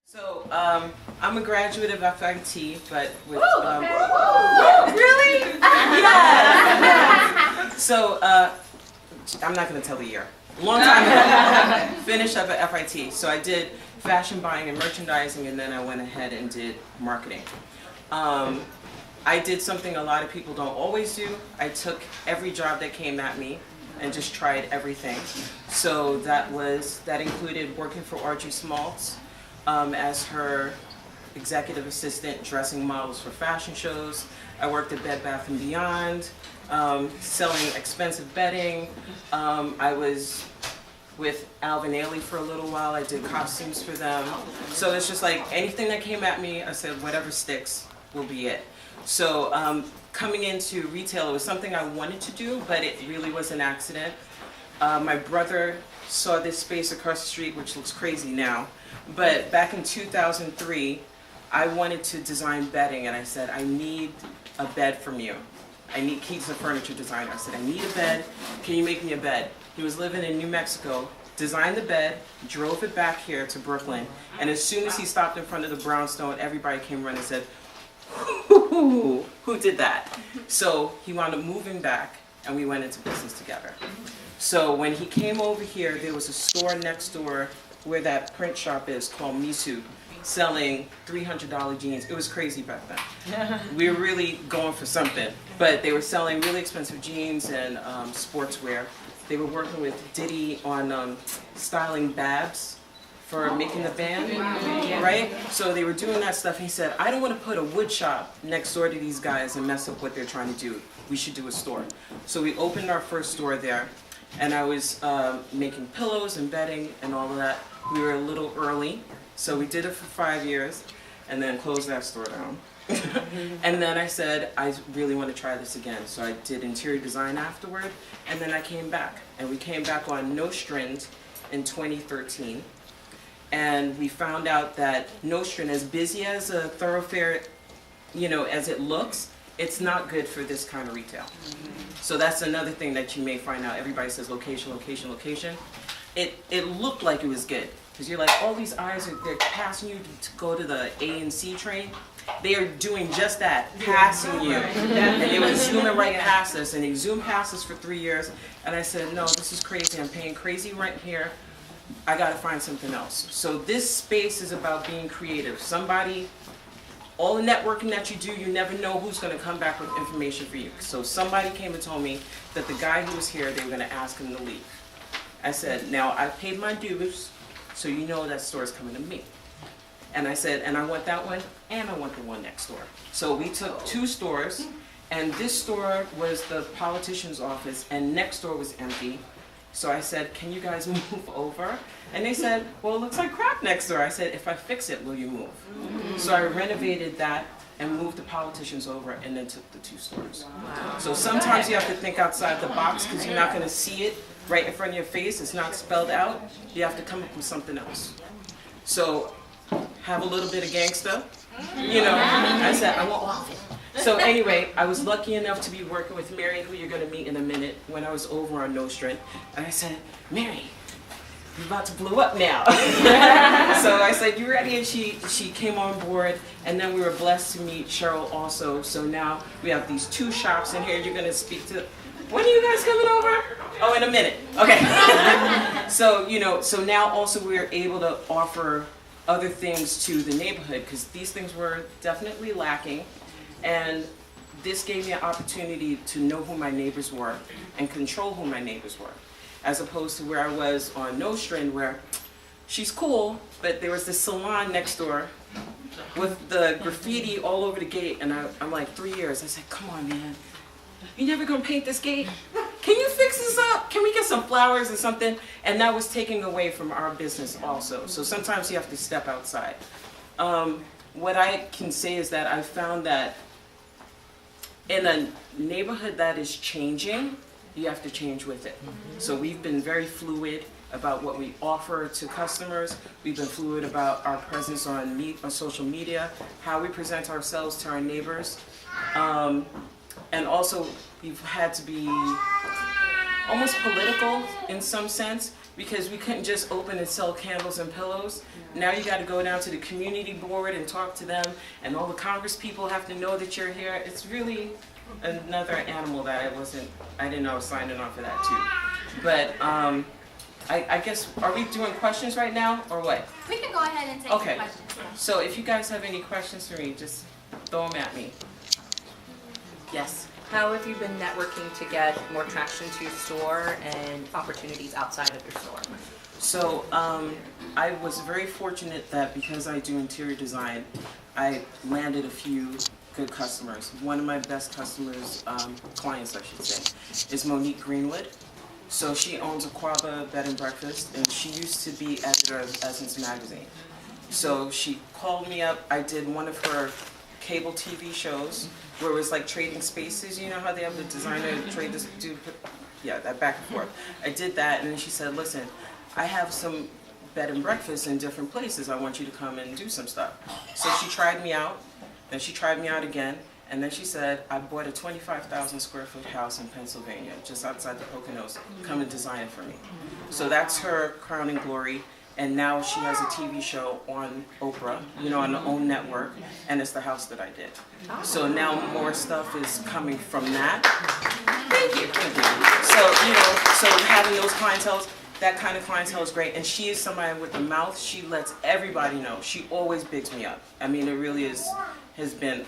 So, I'm a graduate of FIT, but with, Really? yeah. So, I'm not going to tell the year. Long time ago, finished up at FIT. So I did fashion buying and merchandising, and then I went ahead and did marketing. I did something a lot of people don't always do. I took every job that came at me and just tried everything. So that included working for Audrey Smaltz as her executive assistant, dressing models for fashion shows. I worked at Bed Bath & Beyond, selling expensive bedding. I was with Alvin Ailey for a little while. I did costumes for them. So it's just like anything that came at me, I said whatever sticks will be it. So coming into retail, it was something I wanted to do, but it really was an accident. My brother saw this space across the street, which looks crazy now, but back in 2003, I wanted to design bedding, and I said, I need a bed from you. He's a furniture designer. I said, I need a bed. Can you make me a bed? He was living in New Mexico, designed the bed, drove it back here to Brooklyn, and as soon as he stopped in front of the brownstone, everybody came running and said, who did that? So he wound up moving back, and we went into business together. So when he came over here, there was a store next door where that print shop is called Misu, selling $300 jeans. It was crazy back then. We were really going for something, but they were selling really expensive jeans and sportswear. They were working with Diddy on styling Babs for making the band, right? So they were doing that stuff. He said, I don't want to put a wood shop next door to these guys and mess up what they're trying to do. We should do a store. So we opened our first store there, and I was making pillows and bedding and all of that. We were a little early, so we did it for 5 years and then closed that store down. And then I said, I really want to try this again. So I did interior design afterward, and then I came back. And we came back on Nostrand in 2013. And we found out that Nostrand, as busy as a thoroughfare, as it looks, it's not good for this kind of retail. So that's another thing that you may find out. Everybody says location, location, location. It looked like it was good, because you're like, all these eyes they're passing you to go to the A and C train. They are doing just that, passing you. And they were zooming right past us, and they zoomed past us for 3 years. And I said, no, this is crazy. I'm paying crazy rent here. I got to find something else. So this space is about being creative. All the networking that you do, you never know who's going to come back with information for you. So somebody came and told me that the guy who was here, they were going to ask him to leave. I said, now I paid my dues, so you know that store is coming to me. And I said, and I want that one, and I want the one next door. So we took 2 stores, and this store was the politician's office, and next door was empty. So I said, can you guys move over? And they said, well, it looks like crap next door. I said, if I fix it, will you move? So I renovated that and moved the politicians over, and then took the 2 stores. Wow. So sometimes you have to think outside the box, because you're not going to see it right in front of your face. It's not spelled out. You have to come up with something else. So have a little bit of gangsta. I said, I want all of it. So anyway, I was lucky enough to be working with Mary, who you're going to meet in a minute, when I was over on Nostrand. And I said, Mary, you're about to blow up now. So I said, you ready? And she came on board. And then we were blessed to meet Cheryl also. So now we have these 2 shops in here. You're going to speak to. When are you guys coming over? Oh, in a minute. Okay. So now also we're able to offer other things to the neighborhood, because these things were definitely lacking. And this gave me an opportunity to know who my neighbors were and control who my neighbors were, as opposed to where I was on Nostrand, where she's cool, but there was this salon next door with the graffiti all over the gate. And I'm like, 3 years. I said, come on, man. You never gonna paint this gate? Can you fix this up? Can we get some flowers or something? And that was taking away from our business also. So sometimes you have to step outside. What I can say is that I found that in a neighborhood that is changing, you have to change with it. So we've been very fluid about what we offer to customers. We've been fluid about our presence on social media, how we present ourselves to our neighbors. And also, we've had to be almost political in some sense, because we couldn't just open and sell candles and pillows. Now you got to go down to the community board and talk to them, and all the Congress people have to know that you're here. It's really another animal that I didn't know I was signing on for that too. But I guess, are we doing questions right now or what? We can go ahead and take some questions. Yeah. So if you guys have any questions for me, just throw them at me. Yes. How have you been networking to get more traction to your store and opportunities outside of your store? So I was very fortunate that because I do interior design, I landed a few good customers. One of my best customers, clients I should say, is Monique Greenwood. So she owns Aquaba Bed and Breakfast, and she used to be editor of Essence Magazine. So she called me up. I did one of her cable TV shows where it was like trading spaces. You know how they have the designer trade this, yeah, that back and forth. I did that, and then she said, listen, I have some bed and breakfasts in different places. I want you to come and do some stuff. So she tried me out, and she tried me out again, and then she said, I bought a 25,000 square foot house in Pennsylvania, just outside the Poconos. Come and design it for me. So that's her crowning glory. And now she has a TV show on Oprah, you know, on the OWN network, and it's the house that I did. So now more stuff is coming from that. Thank you. Thank you. So, you know, so having those clientele, that kind of clientele is great. And she is somebody with a mouth. She lets everybody know. She always bigs me up. I mean, it really has been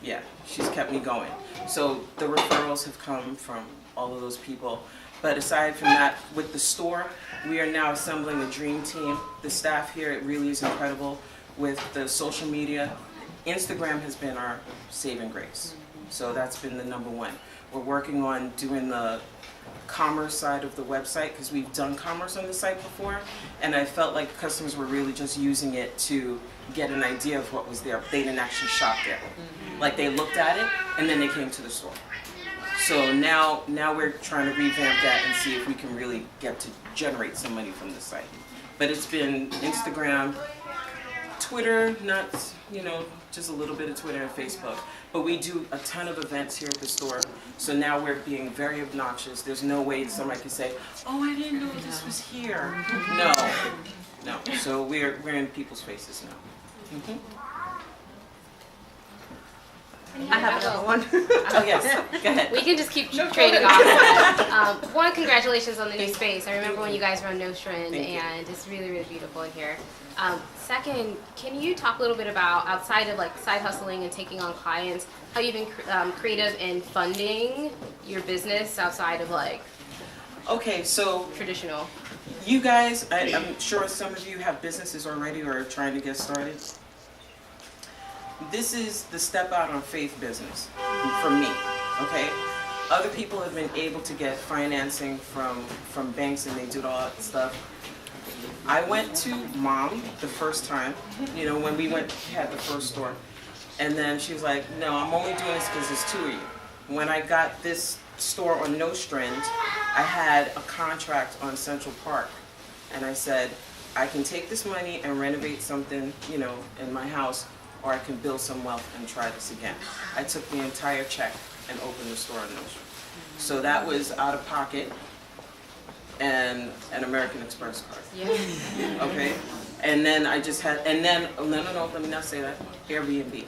yeah, she's kept me going. So the referrals have come from all of those people. But aside from that, with the store, we are now assembling a dream team. The staff here, it really is incredible. With the social media, Instagram has been our saving grace. So that's been the number one. We're working on doing the commerce side of the website, because we've done commerce on the site before, and I felt like customers were really just using it to get an idea of what was there. They didn't actually shop there. Like, they looked at it and then they came to the store. So now we're trying to revamp that and see if we can really get to generate some money from the site. But it's been Instagram, Twitter, not, you know, just a little bit of Twitter and Facebook. But we do a ton of events here at the store. So now we're being very obnoxious. There's no way somebody can say, oh, I didn't know this was here. No. So we're in people's faces now. Mm-hmm. I have another one. Oh, yes. Go ahead. We can just keep trading off. One, congratulations on the new space. I remember when you guys were on Nostrand, and it's really, really beautiful in here. Second, can you talk a little bit about, outside of like side hustling and taking on clients, how you've been creative in funding your business outside of like so traditional? You guys, I'm sure some of you have businesses already or are trying to get started. This is the step out on faith business for me, okay? Other people have been able to get financing from banks, and they do all that stuff. I went to Mom the first time, you know, when we had the first store. And then she was like, no, I'm only doing this because there's two of you. When I got this store on Nostrand, I had a contract on Central Park. And I said, I can take this money and renovate something, you know, in my house, or I can build some wealth and try this again. I took the entire check and opened the store on Nostrand. So that was out of pocket and an American Express card. Yeah. Okay? And then I just had, and then, no, let me not say that, Airbnb.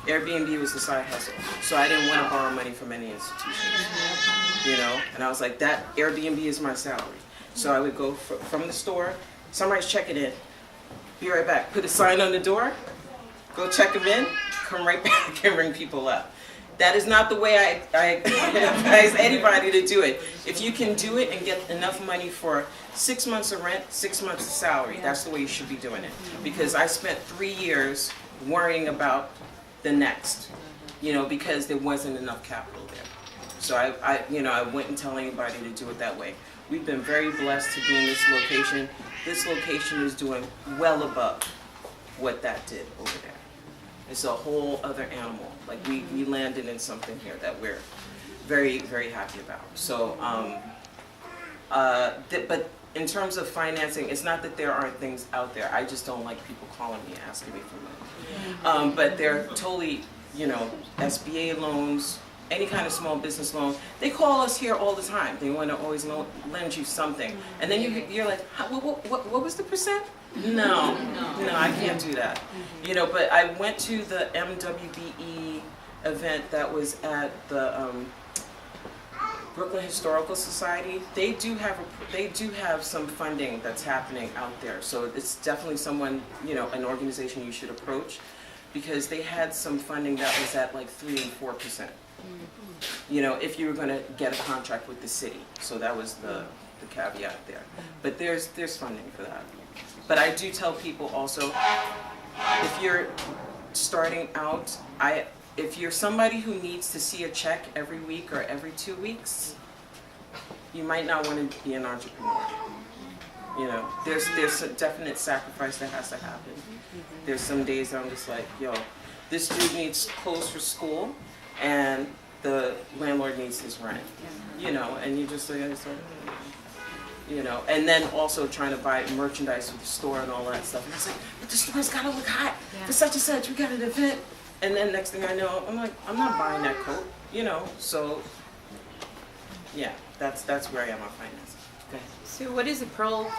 Airbnb was the side hustle. So I didn't want to borrow money from any institutions, you know? And I was like, that Airbnb is my salary. So I would go from the store, somebody's checking in, be right back, put a sign on the door, go check them in, come right back and ring people up. That is not the way I advise anybody to do it. If you can do it and get enough money for 6 months of rent, 6 months of salary, that's the way you should be doing it. Because I spent 3 years worrying about the next, you know, because there wasn't enough capital there. So I wouldn't tell anybody to do it that way. We've been very blessed to be in this location. This location is doing well above what that did over there. It's a whole other animal. Like we landed in something here that we're very, very happy about. So, but in terms of financing, it's not that there aren't things out there. I just don't like people calling me asking me for money. But they're totally, you know, SBA loans, any kind of small business loan, they call us here all the time. They want to always lend you something. And then you're like, what was the percent? No, I can't do that. You know, but I went to the MWBE event that was at the Brooklyn Historical Society. They do have some funding that's happening out there. So it's definitely someone, you know, an organization you should approach, because they had some funding that was at like 3 and 4%. You know, if you were going to get a contract with the city. So that was the caveat there. But there's funding for that. But I do tell people also, if you're starting out, if you're somebody who needs to see a check every week or every 2 weeks, you might not want to be an entrepreneur. You know, there's a definite sacrifice that has to happen. There's some days I'm just like, yo, this dude needs clothes for school, and the landlord needs his rent. You know, and you just like, you know, and then also trying to buy merchandise for the store and all that stuff. And I was like, but the store's gotta look hot for such and such. We got an event. And then next thing I know, I'm like, I'm not buying that coat, you know. So, yeah, that's where I am on finances. Okay. So what is a pearl,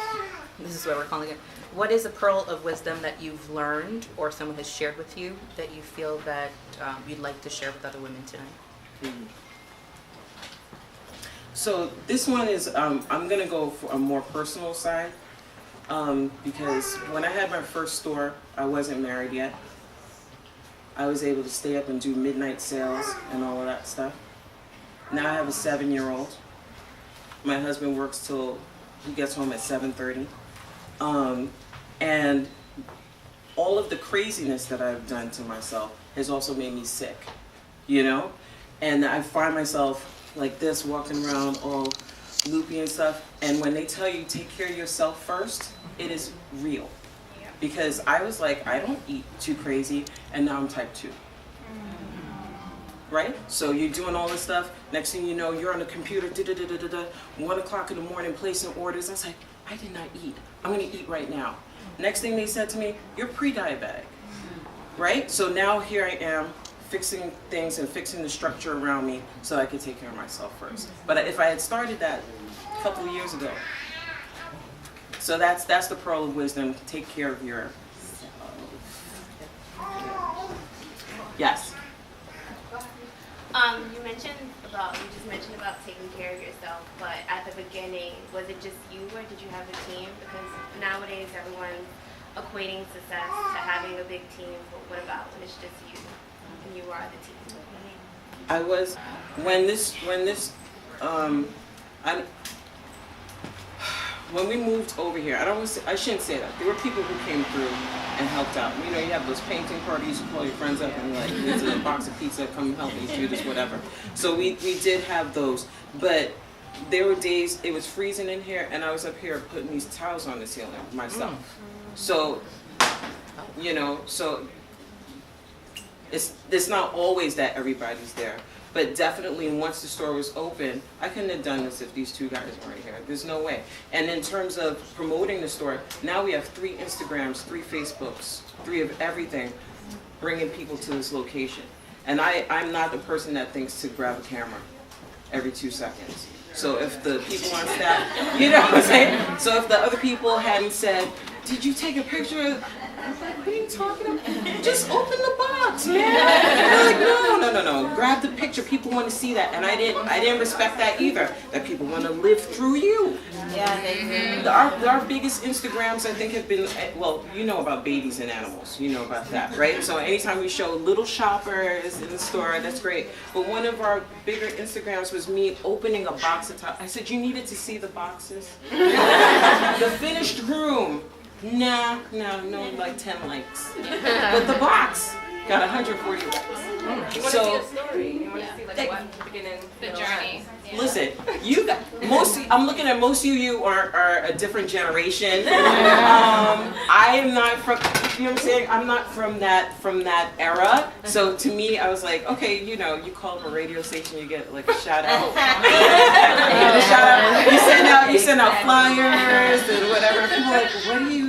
this is what we're calling it, what is a pearl of wisdom that you've learned or someone has shared with you that you feel that you'd like to share with other women tonight? So this one is, I'm going to go for a more personal side, because when I had my first store, I wasn't married yet. I was able to stay up and do midnight sales and all of that stuff. Now I have a 7-year-old. My husband works till he gets home at 7:30. And all of the craziness that I've done to myself has also made me sick, you know? And I find myself like this, walking around all loopy and stuff. And when they tell you take care of yourself first, it is real. Because I was like, I don't eat too crazy, and now I'm type 2. Right? So you're doing all this stuff, next thing you know, you're on the computer, 1 o'clock in the morning, placing orders. I was like, I did not eat. I'm gonna eat right now. Next thing they said to me, you're pre-diabetic. Right? So now here I am, fixing things and fixing the structure around me so I could take care of myself first. But if I had started that a couple of years ago, so that's the pearl of wisdom. Take care of yourself. Yes. You just mentioned about taking care of yourself, but at the beginning, was it just you or did you have a team? Because nowadays everyone's equating success to having a big team, but what about when it's just you and you are the team? I was, when we moved over here, I shouldn't say that. There were people who came through and helped out. You know, you have those painting parties, you call your friends up and like, here's a box of pizza, come help me do this, whatever. So we did have those, but there were days it was freezing in here and I was up here putting these towels on the ceiling myself. So, you know, so it's not always that everybody's there. But definitely once the store was open, I couldn't have done this if these 2 guys weren't here. There's no way. And in terms of promoting the store, now we have 3 Instagrams, 3 Facebooks, 3 of everything, bringing people to this location. And I'm not the person that thinks to grab a camera every 2 seconds. So if the people on staff, you know what I'm saying? So if the other people hadn't said, did you take a picture? I was like, what are you talking about? Just open the box, man. They're like, no. Grab the picture. People want to see that. And I didn't respect that either. That people want to live through you. Yeah, they do. Our biggest Instagrams, I think, have been, well, you know about babies and animals. You know about that, right? So anytime we show little shoppers in the store, that's great. But one of our bigger Instagrams was me opening a box of tops. I said, you needed to see the boxes? The finished room. No, like 10 likes. But the box got 140 likes. You want to see a story. You want to see like what the beginning, The journey. Listen, I'm looking at most of you are a different generation. I am not from, you know what I'm saying? I'm not from that era. So to me, I was like, okay, you know, you call up a radio station, you get like a shout out. You send out flyers and whatever. People are like, what are you